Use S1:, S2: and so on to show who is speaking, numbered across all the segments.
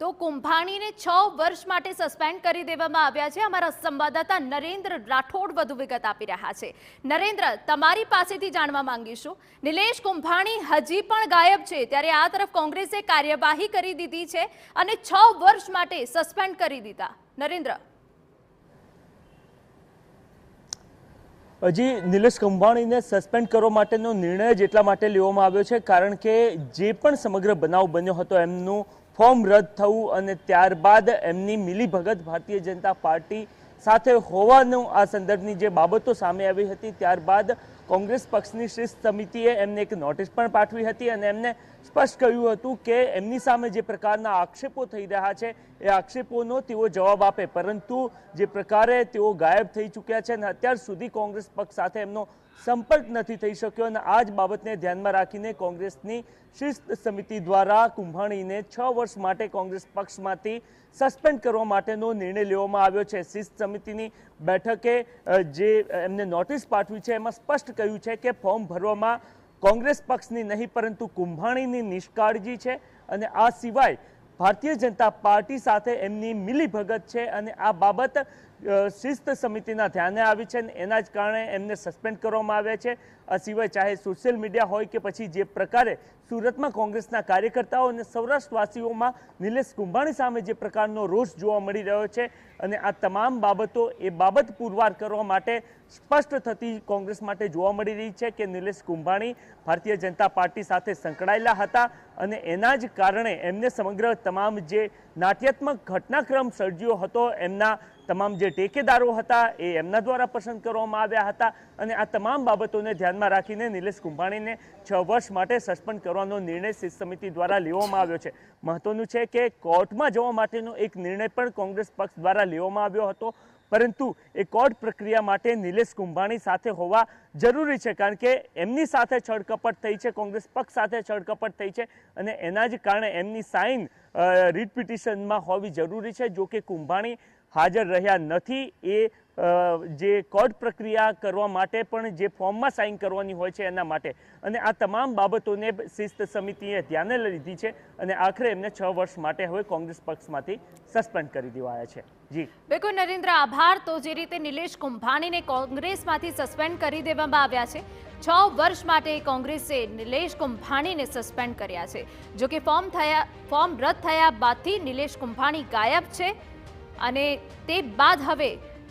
S1: તો કુંભાણીને 6 વર્ષ માટે સસ્પેન્ડ કરી દેવામાં આવ્યા છે। અમારા સંવાદદાતા નરેન્દ્ર રાઠોડ વધુ વિગત આપી રહ્યા છે। નરેન્દ્ર, તમારી પાસેથી જાણવા માંગીશું, નિલેશ કુંભાણી હજી પણ ગાયબ છે, ત્યારે આ તરફ કોંગ્રેસે કાર્યવાહી કરી દીધી છે અને 6 વર્ષ માટે સસ્પેન્ડ કરી દીધા। નરેન્દ્ર,
S2: હજી નિલેશ કુંભાણીને સસ્પેન્ડ કરવા માટેનો નિર્ણય જ એટલા માટે લેવામાં આવ્યો છે કારણ કે જે પણ સમગ્ર બનાવ બન્યો હતો એમનું ફોર્મ રદ થવું અને ત્યારબાદ એમની મિલીભગત ભારતીય જનતા પાર્ટી સાથે હોવાનું આ સંદર્ભની જે બાબતો સામે આવી હતી, ત્યારબાદ કોંગ્રેસ પક્ષની શિસ્ત સમિતિએ એમને એક નોટિસ પણ પાઠવી હતી અને એમને સ્પષ્ટ કહ્યું હતું કે એમની સામે જે પ્રકારના આક્ષેપો થઈ રહ્યા છે એ આક્ષેપોનો તેઓ જવાબ આપે, પરંતુ જે પ્રકારે તેઓ ગાયબ થઈ ચૂક્યા છે અને અત્યાર સુધી કોંગ્રેસ પક્ષ સાથે એમનો સંપર્ક નથી થઈ શક્યો અને આ જ બાબતને ધ્યાનમાં રાખીને કોંગ્રેસની શિસ્ત સમિતિ દ્વારા કુંભાણીને 6 વર્ષ માટે કોંગ્રેસ પક્ષમાંથી સસ્પેન્ડ કરવા માટેનો નિર્ણય લેવામાં આવ્યો છે। શિસ્ત સમિતિની બેઠકે જે એમને નોટિસ પાઠવી છે એમાં સ્પષ્ટ કહ્યું છે કે ફોર્મ ભરવામાં કોંગ્રેસ પક્ષની નહીં પરંતુ કુંભાણીની નિષ્કાળજી છે અને આ સિવાય ભારતીય જનતા પાર્ટી સાથે એમની મિલીભગત છે અને આ બાબત શિસ્ત સમિતિના ધ્યાને આવી છે અને એના જ કારણે એમને સસ્પેન્ડ કરવામાં આવ્યા છે। આ સિવાય ચાહે સોશિયલ મીડિયા હોય કે પછી જે પ્રકારે સુરતમાં કોંગ્રેસના કાર્યકર્તાઓ અને સૌરાષ્ટ્રવાસીઓમાં નિલેશ કુંભાણી સામે જે પ્રકારનો રોષ જોવા મળી રહ્યો છે અને આ તમામ બાબતો એ બાબત પુરવાર કરવા માટે સ્પષ્ટ થતી કોંગ્રેસ માટે જોવા મળી રહી છે કે નિલેશ કુંભાણી ભારતીય જનતા પાર્ટી સાથે સંકળાયેલા હતા અને એના જ કારણે એમને સમગ્ર તમામ જે નાટ્યાત્મક ઘટનાક્રમ સર્જ્યો હતો, એમના તમામ જે ટેકેદારો હતા એ એમના દ્વારા પસંદ કરવામાં આવ્યા હતા અને આ તમામ બાબતોને ધ્યાનમાં રાખીને નિલેશ કુંભાણીને 6 વર્ષ માટે સસ્પેન્ડ કરવાનો નિર્ણય શિસ્ત સમિતિ દ્વારા લેવામાં આવ્યો છે। મહત્વનું છે કે કોર્ટમાં જવા માટેનો એક નિર્ણય પણ કોંગ્રેસ પક્ષ દ્વારા લેવામાં આવ્યો હતો, પરંતુ એ કોર્ટ પ્રક્રિયા માટે નિલેશ કુંભાણી સાથે હોવા જરૂરી છે કારણ કે એમની સાથે છળકપટ થઈ છે, કોંગ્રેસ પક્ષ સાથે છળકપટ થઈ છે અને એના જ કારણે એમની સાઇન રીટ પિટિશનમાં હોવી જરૂરી છે। જો કે કુંભાણી હાજર રહ્યા નથી, એ જે કોર્ટ પ્રક્રિયા કરવા માટે પણ જે ફોર્મમાં સાઇન કરવાની હોય છે એના માટે, અને આ તમામ બાબતોને શિસ્ત સમિતિએ ધ્યાને લીધી છે અને આખરે એમને 6 વર્ષ માટે હવે કોંગ્રેસ પક્ષમાંથી સસ્પેન્ડ કરી દેવાયા છે। જી
S1: બિલકુલ નરેન્દ્ર, આભાર। તો જે રીતે નિલેશ કુંભાણીને કોંગ્રેસમાંથી સસ્પેન્ડ કરી દેવામાં આવ્યા છે, 6 વર્ષ માટે કોંગ્રેસે નિલેશ કુંભાણીને સસ્પેન્ડ કર્યા છે। જો કે ફોર્મ રદ થયા બાદથી નિલેશ કુંભાણી ગાયબ છે અને તે બાદ હવે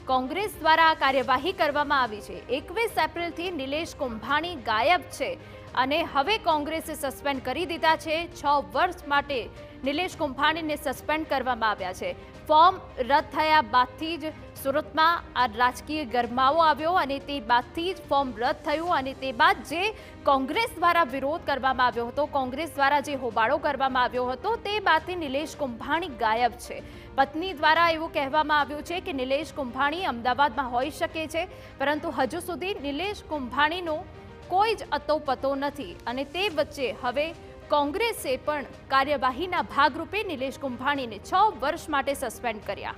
S1: કોંગ્રેસ દ્વારા કાર્યવાહી કરવામાં આવી છે। 21 એપ્રિલથી નિલેશ કુંભાણી ગાયબ છે અને હવે કોંગ્રેસે સસ્પેન્ડ કરી દીધા છે। 6 વર્ષ માટે નિલેશ કુંભાણીને સસ્પેન્ડ કરવામાં આવ્યા છે। ફોર્મ રદ થયા બાદથી જ સુરતમાં આ રાજકીય ગરમાવો આવ્યો અને તે બાદથી જ ફોર્મ રદ થયું અને તે બાદ જે કોંગ્રેસ દ્વારા વિરોધ કરવામાં આવ્યો હતો, કોંગ્રેસ દ્વારા જે હોબાળો કરવામાં આવ્યો હતો, તે બાદથી નિલેશ કુંભાણી ગાયબ છે। પત્ની દ્વારા એવું કહેવામાં આવ્યું છે કે નિલેશ કુંભાણી અમદાવાદમાં હોઈ શકે છે, પરંતુ હજુ સુધી નિલેશ કુંભાણીનો કોઈ જ અતોપતો નથી અને તે વચ્ચે હવે કોંગ્રેસે પણ કાર્યવાહીના ભાગરૂપે નિલેશ કુંભાણીને 6 વર્ષ માટે સસ્પેન્ડ કર્યા।